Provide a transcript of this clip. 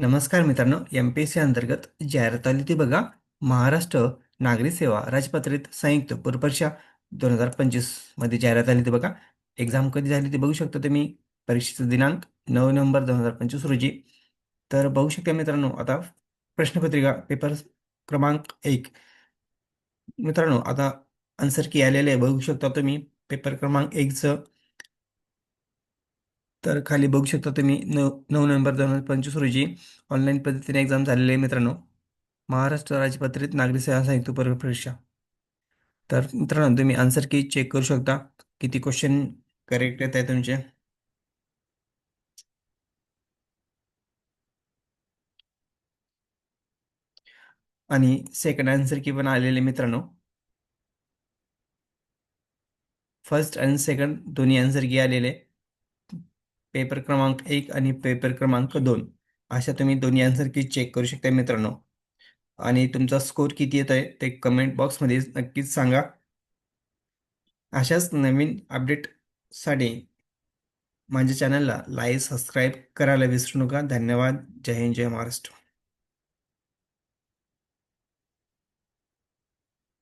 नमस्कार मित्रांनो, एम-पी-एस-सी अंतर्गत जाहिरात आली ती बघा. महाराष्ट्र नागरी सेवा राजपत्रित संयुक्त पूर्व परीक्षा 2025 मध्ये जाहिरात आली ती बघा. एक्झाम कधी झाली ते बघू शकता तुम्ही. परीक्षेचा दिनांक 9 नोव्हेंबर 2025 रोजी. तर बघू शकता मित्रांनो, आता प्रश्नपत्रिका पेपर क्रमांक 1. मित्रांनो, आता आन्सर की आलेले आहे बघू शकता तुम्ही. पेपर क्रमांक 1चं तर खाली बघू शकता तुम्ही 9 नोव्हेंबर 2025 रोजी ऑनलाईन पद्धतीने एक्झाम झालेले आहे मित्रांनो. महाराष्ट्र राज्यपत्रित नागरी सेवा संयुक्त पूर्व परीक्षा. तर मित्रांनो, तुम्ही आन्सर की चेक करू शकता किती क्वेश्चन करेक्ट येत आहे तुमचे. आणि सेकंड आन्सर की पण आलेले मित्रांनो. फर्स्ट आणि सेकंड दोन्ही आन्सर की आलेले. पेपर क्रमांक 1 आणि पेपर क्रमांक 2 अशा तुम्ही दोन्ही आन्सर की चेक करू शकता मित्रांनो. आणि तुमचा स्कोर किती येत आहे ते कमेंट बॉक्समध्ये नक्कीच सांगा. अशाच नवीन अपडेटसाठी माझ्या चॅनलला लाईक सबस्क्राईब करायला विसरू नका. धन्यवाद. जय हिंद, जय महाराष्ट्र.